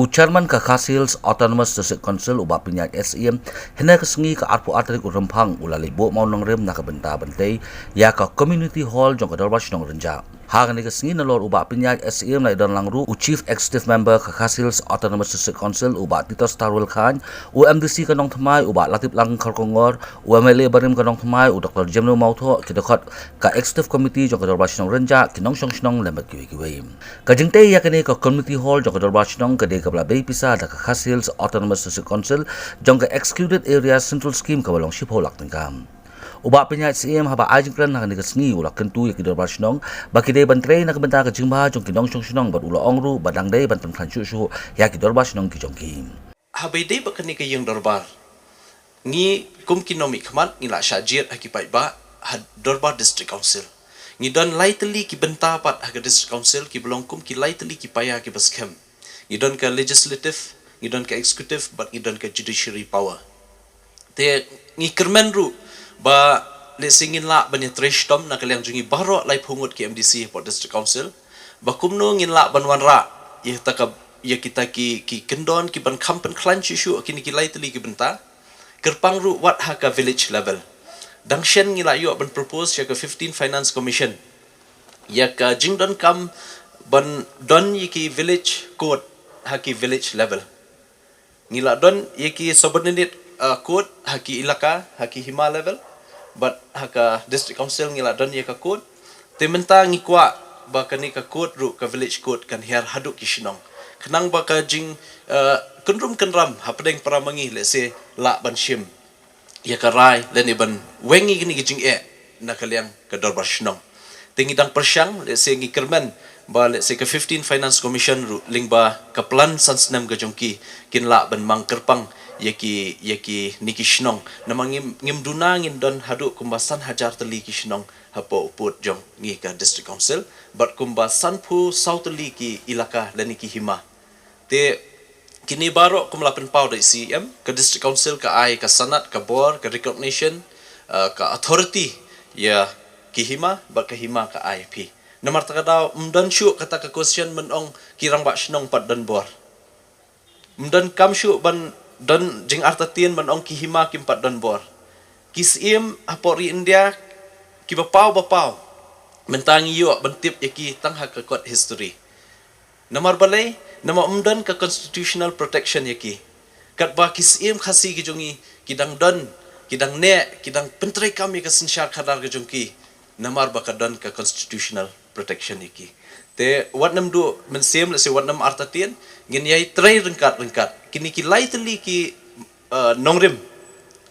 Chairman ka Khas Autonomous District Council uba pinyat SEM hina kesengi ka arpu atrik urempang ulali bo mau nong rem na ka benta bentai ya ka community hall jong ka Dorbar Shnong Rynjah. Ha ni kesengi nalor uba pinyat SEM lai don langru u Chief Executive Member ka Khas Autonomous District Council uba Tito Starwell Khan u MDC ka nong thamai uba Latip Lang Kharkongor u MLA Barim ka nong thamai u Dr. Jemno Mautho kidakhat ka Executive Committee jong ka Dorbar Shnong Rynjah kinong shnong lembat kiwi ka jingte ya kini ka community hall jong ka Dorbar Shnong ka kabla bay pisa da Khas Autonomous District Council jong ka excluded area central scheme ka walong shipholak tingkam uba pinya SEM haba ajingkran na nigas ni ulak kentu yak Dorbar Shnong baki day bantre na kabenta ka jingba jong kinong shnong bat ula ongru badang day bantam khan chu yak Dorbar Shnong ki jong ki habay day bakani ka yung Dorbar ni kum kinomi khamat ni la shajir hakipai ba Dorbar District Council ni don lightly ki benta pat ha District Council ki belong kum ki lightly ki paya ki baskem you don't get legislative, you don't get executive, but you don't get judiciary power. Te ngi kermenru ba le singin la ban trash tom na kaliang jungi baro lai phungut ki MDC for District Council ba kumno ngin la ban wanra ye taka ye kita ki kendon ki ban kampen klan shu kini ki lightly ki benta kerpangru what haka village level dang Shen ngi la yu ban propose ya ka 15 finance commission ya ka jingdon kam ban don ye ki village code haki village level ngila don yeki subordinate code haki ilaka haki hima level but haka district council ngila don yeka code tementa ngikwa ba kani ka code ru ka village code kan her haduk kishnong kenang ba ka jing kenrum kenram hapdeng paramangi le se la ban shim yeka rai le ni ban wengi gini gijing na kaliang ka Dorbar Shnong tingidang persyang le se ngi kermen ba le se ka 15 finance commission ru lingba ka plan sansnam ga jongki kinla ban mang kerpang yaki niki shnong namang ngim dunangin don hadu kumbasan hajar teli ki shnong hapo uput jong ngi ka district council but kumbasan pu southly ki ilaka laniki hima te kini baro kumlapen pau da CM ka district council ka ai ka sanat ka board ka recognition ka authority ya ki hima ba ka hima ka IP nomor takadaw mdan syu kata ka question menong kirang ba shnong pat dan bor mdan kam syu ban dan jing artatien menong ki hima kim pat dan bor kisim apori India ki bapau mentangi yu bentip yaki tang hak ka history nomor balai nama mdan ka constitutional protection yaki kat ba kisim khasi ki jongi kidang don kidang ne kidang pentrai kami ka sinsyar khadar ka jongki namar ba ka don ka constitutional protection iki te wat nam du mensem le se wat nam artatien ngin yai trai rengkat kini ki lightly ki nongrim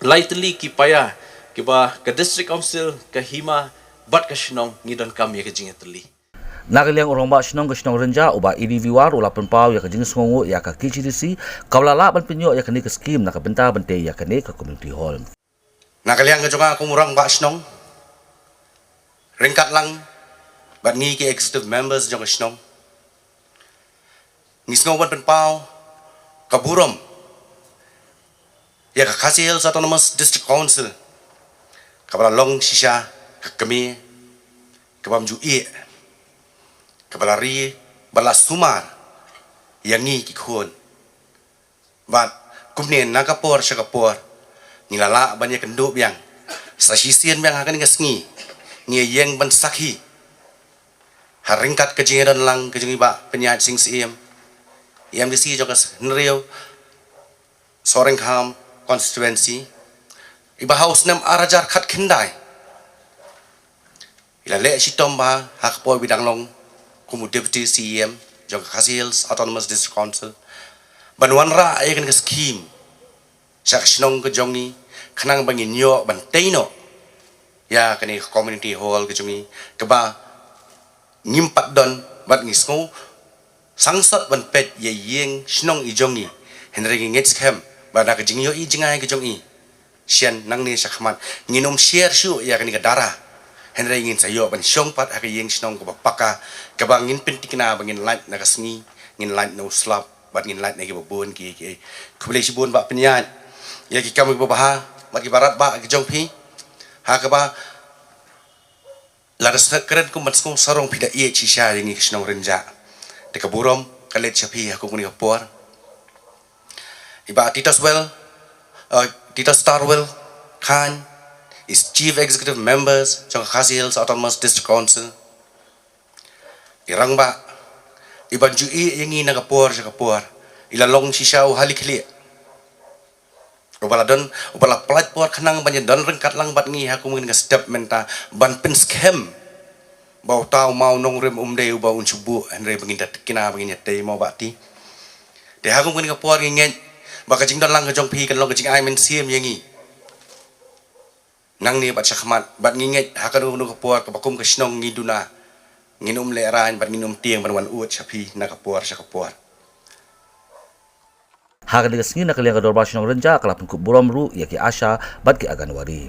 lightly ki paya ki ba ka district council ka hima bat ka shnong ngidon kam ya ka jingetli nakaliang urang ba Shnong ka Shnong Rynjah uba IDV war ulapan pau ya ka jing songo ya ka KCDC kawlala ban pinyo ya ka ni ka scheme na ka benta bente ya ka ni ka community hall nakaliang ka jonga akong urang ba Shnong ringkat lang but ngi ki executive members jong Shnong ngi snowban pen pau kaburom ya ka Khas Autonomous District Council kabala long shisha ka kami kabam ju kabala ri bala sumar yang ngi ki khon but kumne nakapor syakapor nilala banyak kenduk yang sasisian yang akan ngasngi ngi yang ban sakhi haringkat ke jingan lang ke jingi ba penyat sing sim MDC juga nriu soreng ham constituency iba house nam arajar khat khindai ila le sitom ba hak po bidang long kumu deputy CM juga Khas Autonomous District Council banwan ra ay kan scheme sak Shnong ke jongi khanang bangin yo ban teino ya kani community hall ke jongi ke ba ngimpat don bat ngisngo sangsat ban pet ye yeng Shnong i jongi henry ngets kem bada ka jingyo i jingai ka jongi Shen nang ni sakhamat nginom share shu ya kani ka dara henry ngin sayo ban shong pat ha ka yeng Shnong ko paka ka bangin pentikna bangin light na kasngi ngin light no slap bat ngin light na ki babon ki kubule sibon ba penyat ya ki kamu babaha bat ki barat ba ki jong pi ha ka ba laras keren kum matskong sarong pida ie chisha yang Shnong Rynjah de kaburom kalet chapi aku kuni kapor Iba Tito Starwell Khan is Chief Executive Members trong Khasi Hills Autonomous District Council. Irang ba iban jui yangi nagapor sa kapor ilalong sisyaw halikli. Ubala plat por kanang banyak don rengkat lang bat ngi haku mungkin step menta ban pin scam bau tau mau nong rem umde ubau unsubu andre bengindat kina bengindat tei mau bati. De haku mungkin kapor ngi baka jing don lang kajong pi kan long kajing ai men siem yangi. Nang ni bat syakmat bat ngi hakanu nu kapor kapakum ka Shnong ngiduna nginum leran bat nginum tiang ban wan uat sapi nakapor sa kapor. Hagan diga sengi nakaliang ka Dorbar Shnong Rynjah kalapun ku buram ru yaki Asha bat ki agan wari.